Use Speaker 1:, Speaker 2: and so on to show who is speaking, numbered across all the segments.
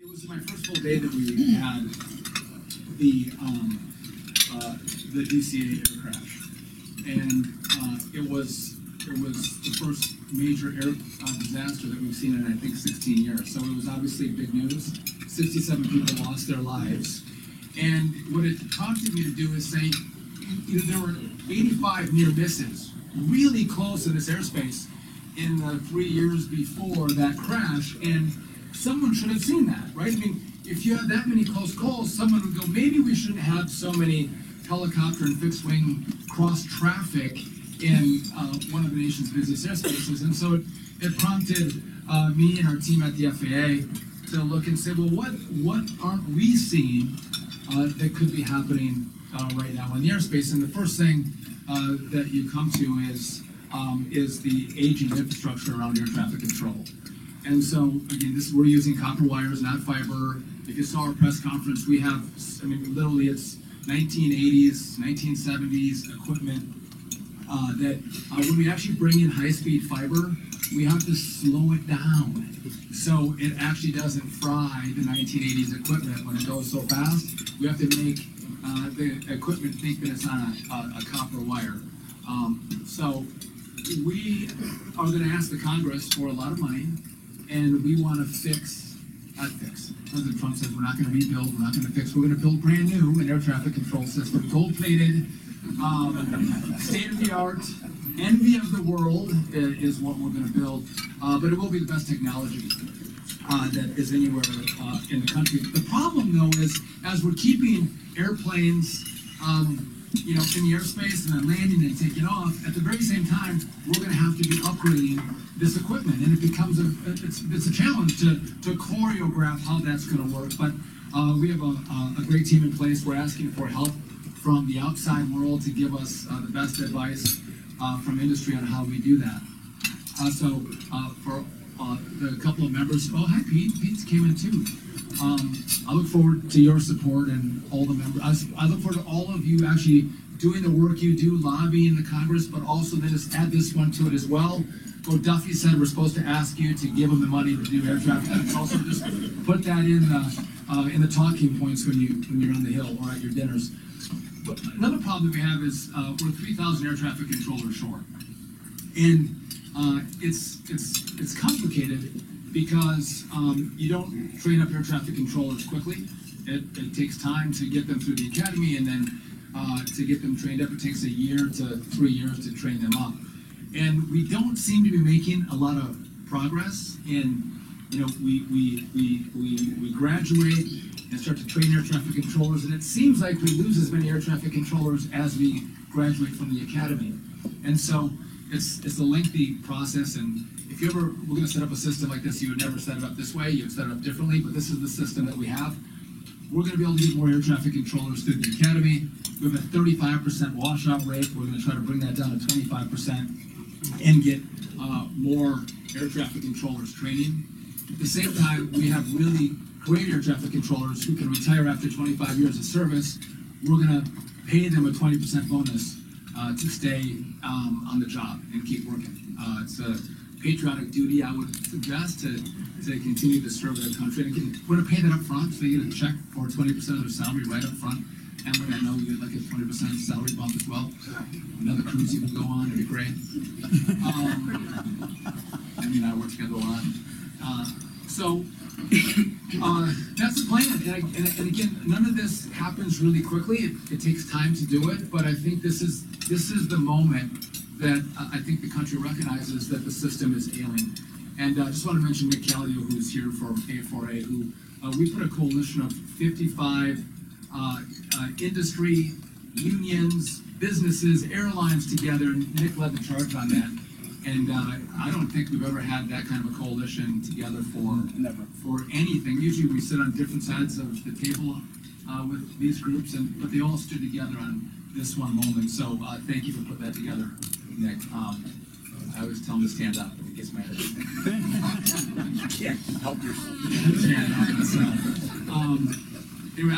Speaker 1: It was my first full day that we had the DCA air crash, and it was the first major air disaster that we've seen in I think 16 years. So it was obviously big news. 67 people lost their lives, and what it prompted me to do is say, you know, there were 85 near misses, really close in this airspace in the 3 years before that crash, and someone should have seen that, right? I mean, if you had that many close calls, someone would go, maybe we shouldn't have so many helicopter and fixed wing cross traffic in one of the nation's busiest airspaces. And so it prompted me and our team at the FAA to look and say, well, what aren't we seeing that could be happening right now in the airspace? And the first thing that you come to is the aging infrastructure around air traffic control. And so, again, we're using copper wires, not fiber. If you saw our press conference, we have, I mean, literally it's 1980s, 1970s equipment that when we actually bring in high-speed fiber, we have to slow it down so it actually doesn't fry the 1980s equipment when it goes so fast. We have to make the equipment think that it's on a copper wire. So we are going to ask the Congress for a lot of money, and we want to not fix. President Trump says we're not going to rebuild, we're not going to fix, we're going to build brand new an air traffic control system, gold-plated, state-of-the-art, envy of the world is what we're going to build, but it will be the best technology that is anywhere in the country. The problem, though, is as we're keeping airplanes you know, in the airspace and then landing and taking off, at the very same time, we're going to have to be upgrading this equipment, and it becomes it's a challenge to choreograph how that's going to work. But we have a great team in place. We're asking for help from the outside world to give us the best advice from industry on how we do that. So for the couple of members, oh hi Pete, Pete came in too. I look forward to your support and all the members. I look forward to all of you actually doing the work you do, lobbying the Congress, but also then just add this one to it as well. What Duffy said, we're supposed to ask you to give them the money to do air traffic control. Also just put that in the talking points when you're on the Hill or at your dinners. But another problem that we have is we're 3,000 air traffic controllers short, and it's complicated because you don't train up air traffic controllers quickly. It takes time to get them through the academy, and then to get them trained up, it takes a year to 3 years to train them up. And we don't seem to be making a lot of progress in, you know, we graduate and start to train air traffic controllers, and it seems like we lose as many air traffic controllers as we graduate from the academy. And so it's a lengthy process, and if you ever were going to set up a system like this, you would never set it up this way, you'd set it up differently, but this is the system that we have. We're going to be able to get more air traffic controllers through the academy. We have a 35% washout rate. We're going to try to bring that down to 25% and get more air traffic controllers training. At the same time, we have really great air traffic controllers who can retire after 25 years of service. We're going to pay them a 20% bonus to stay on the job and keep working. It's a patriotic duty, I would suggest, to continue to serve their country. And again, we're going to pay that up front, so you get a check for 20% of their salary right up front. Emily, I know you get like a 20% salary bump as well. Another cruise you can go on, it'd be great. I mean, I work together a lot. So that's the plan. And again, none of this happens really quickly. It takes time to do it, but I think this is the moment that I think the country recognizes that the system is ailing. And I just want to mention Nick Callio, who's here from A4A, who we put a coalition of 55 industry, unions, businesses, airlines together, and Nick led the charge on that. And I don't think we've ever had that kind of a coalition together for anything. Usually we sit on different sides of the table with these groups, but they all stood together on this one moment. So thank you for putting that together, Nick. I always tell him to stand up. He gets mad at me. You can't help yourself. Anyway,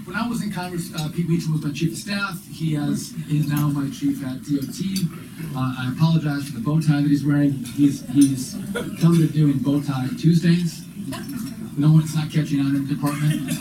Speaker 1: when I was in Congress, Pete Meacham was my chief of staff. He's now my chief at DOT. I apologize for the bow tie that he's wearing. He's come to doing bow tie Tuesdays. No one's not catching on in the department.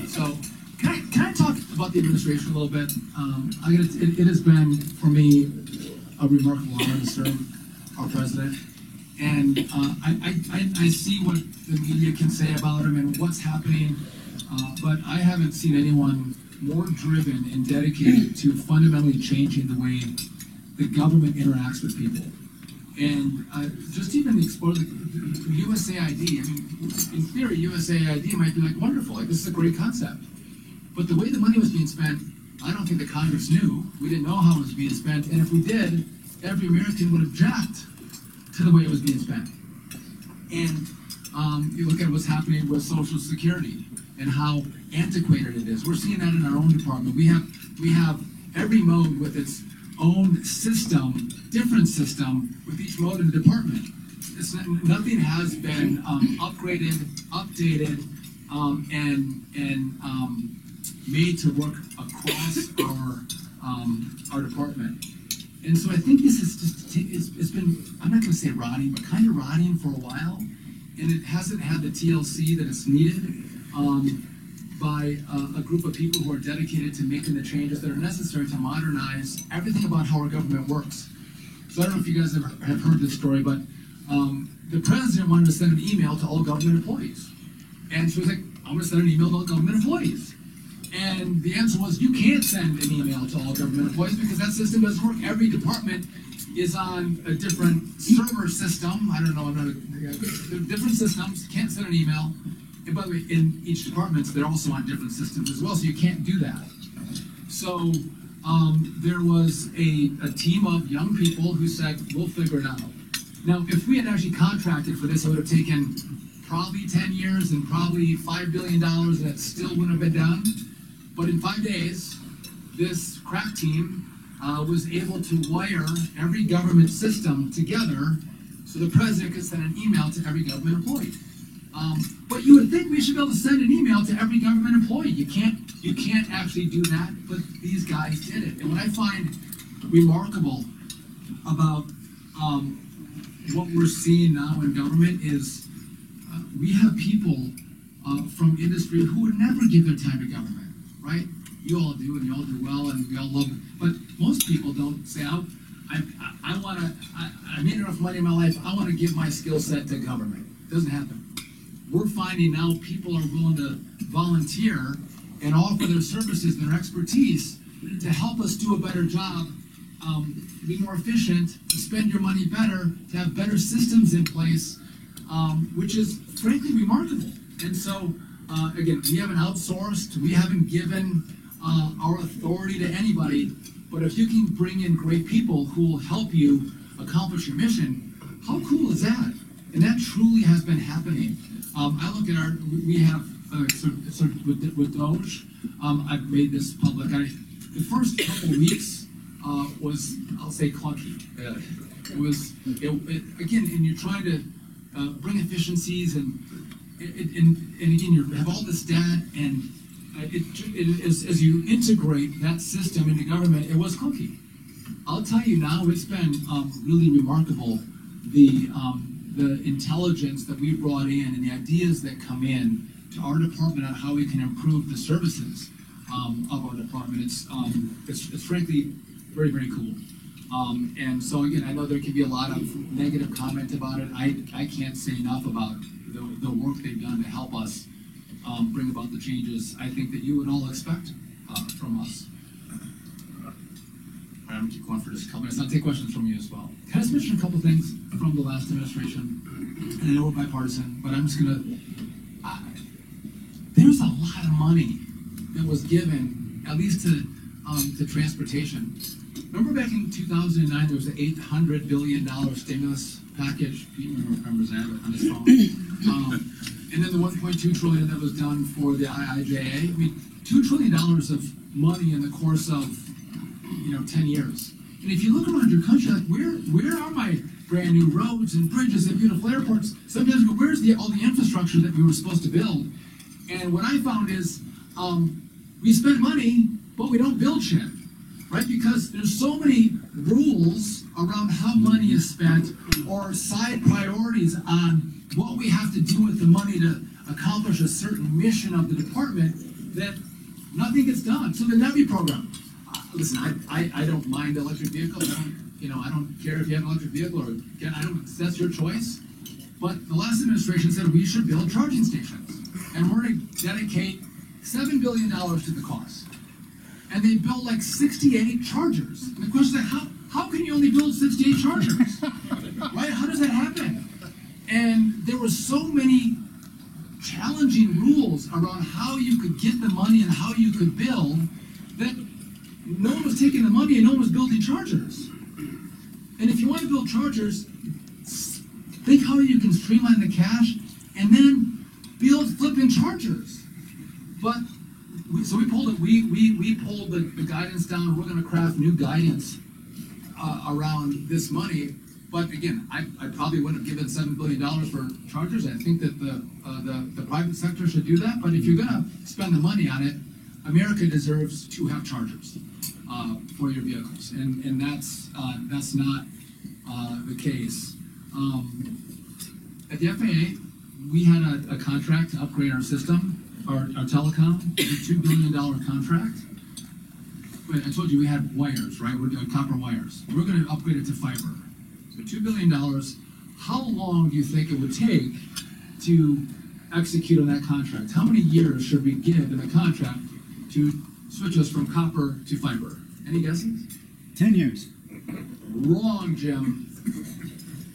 Speaker 1: So, can I talk about the administration a little bit? It has been, for me, a remarkable honor to serve our president. And I see what the media can say about him and what's happening, but I haven't seen anyone more driven and dedicated to fundamentally changing the way the government interacts with people. And just even explore the USAID. I mean, in theory, USAID might be like wonderful, like this is a great concept. But the way the money was being spent, I don't think the Congress knew. We didn't know how it was being spent, and if we did, every American would object to the way it was being spent. And you look at what's happening with Social Security and how antiquated it is. We're seeing that in our own department. We have every mode with its own system, different system with each mode in the department. Nothing has been upgraded, updated, and made to work across our department. And so I think this is just, it's been, I'm not going to say rotting, but kind of rotting for a while. And it hasn't had the TLC that it's needed by a group of people who are dedicated to making the changes that are necessary to modernize everything about how our government works. So I don't know if you guys have heard this story, but the president wanted to send an email to all government employees. And she was like, I'm going to send an email to all government employees. And the answer was, you can't send an email to all government employees because that system doesn't work. Every department is on a different server system. I don't know, different systems. You can't send an email. And by the way, in each department, they're also on different systems as well, so you can't do that. So there was a team of young people who said, we'll figure it out. Now, if we had actually contracted for this, it would have taken probably 10 years and probably $5 billion, and it still wouldn't have been done. But in 5 days, this crack team was able to wire every government system together so the president could send an email to every government employee. But you would think we should be able to send an email to every government employee. You can't actually do that, but these guys did it. And what I find remarkable about what we're seeing now in government is we have people from industry who would never give their time to government, right? You all do, and you all do well, and we all love it. But most people don't say, I made enough money in my life, I want to give my skill set to government. It doesn't happen. We're finding now people are willing to volunteer and offer their services and their expertise to help us do a better job, be more efficient, to spend your money better, to have better systems in place, which is frankly remarkable. And so, again, we haven't outsourced, we haven't given our authority to anybody, but if you can bring in great people who will help you accomplish your mission, how cool is that? And that truly has been happening. I look at we have, with Doge, I've made this public. The first couple of weeks was, I'll say, clunky. Again, and you're trying to bring efficiencies, and again, you have all this data, and as you integrate that system into government, it was clunky. I'll tell you now, it's been really remarkable, the intelligence that we brought in and the ideas that come in to our department on how we can improve the services of our department. It's frankly very, very cool. And so again, I know there can be a lot of negative comment about it. I can't say enough about the work they've done to help us bring about the changes I think that you would all expect from us. I'm going to keep going for just a couple minutes. I'll take questions from you as well. Can I just mention a couple things from the last administration? And I know we're bipartisan, but I'm just going to... there's a lot of money that was given, at least to transportation. Remember back in 2009, there was an $800 billion stimulus package? Pete remembers that on his phone. And then the $1.2 trillion that was done for the IIJA. I mean, $2 trillion of money in the course of 10 years. And if you look around your country, like where are my brand new roads and bridges and beautiful airports? Sometimes you go, where's all the infrastructure that we were supposed to build? And what I found is we spend money, but we don't build shit, right? Because there's so many rules around how money is spent or side priorities on what we have to do with the money to accomplish a certain mission of the department, that nothing gets done. So the NEVI program, listen, I don't mind electric vehicles. I don't care if you have an electric vehicle or, again, that's your choice. But the last administration said we should build charging stations. And we're going to dedicate $7 billion to the cost. And they built like 68 chargers. And the question is, how can you only build 68 chargers? Right? How does that happen? And there were so many challenging rules around how you could get the money and how you could build that no one was taking the money and no one was building chargers. And if you want to build chargers, think how you can streamline the cash and then build flipping chargers. But so we pulled it. We pulled the guidance down. We're going to craft new guidance around this money. But again, I probably wouldn't have given $7 billion for chargers. I think that the private sector should do that. But if you're going to spend the money on it, America deserves to have chargers for your vehicles, and that's not the case. At the FAA, we had a contract to upgrade our system, our telecom, a $2 billion contract. But I told you we had wires, right? We're doing copper wires. We're going to upgrade it to fiber. So $2 billion. How long do you think it would take to execute on that contract? How many years should we give in the contract to switch us from copper to fiber? Any guesses?
Speaker 2: 10 years.
Speaker 1: Wrong, Jim.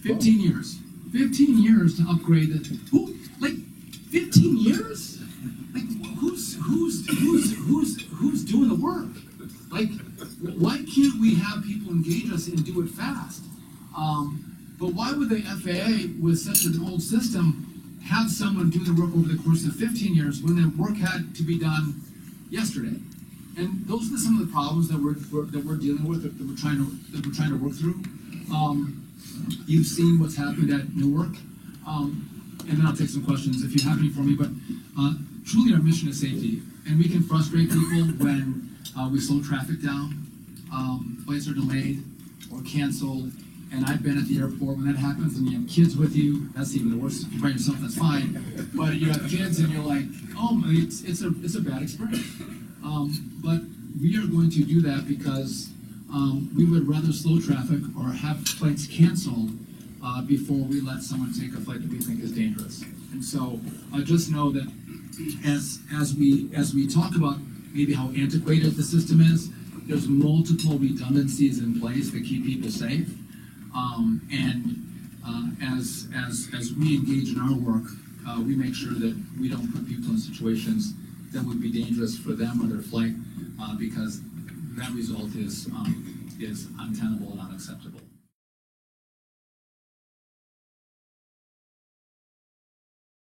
Speaker 1: 15 years. 15 years to upgrade it. Who? Like 15 years? Like who's doing the work? Like, why can't we have people engage us and do it fast? But why would the FAA, with such an old system, have someone do the work over the course of 15 years when the work had to be done yesterday? And those are some of the problems that we're dealing with, that we're trying to work through. You've seen what's happened at Newark, and then I'll take some questions if you have any for me. But truly, our mission is safety, and we can frustrate people when we slow traffic down, flights are delayed or canceled. And I've been at the airport when that happens, and you have kids with you. That's even the worst. If you're by yourself, that's fine. But you have kids, and you're like, oh, it's a bad experience. But we are going to do that because we would rather slow traffic or have flights canceled before we let someone take a flight that we think is dangerous. And so just know that as we talk about maybe how antiquated the system is, there's multiple redundancies in place that keep people safe. As we engage in our work, we make sure that we don't put people in situations that would be dangerous for them or their flight, because that result is untenable and unacceptable.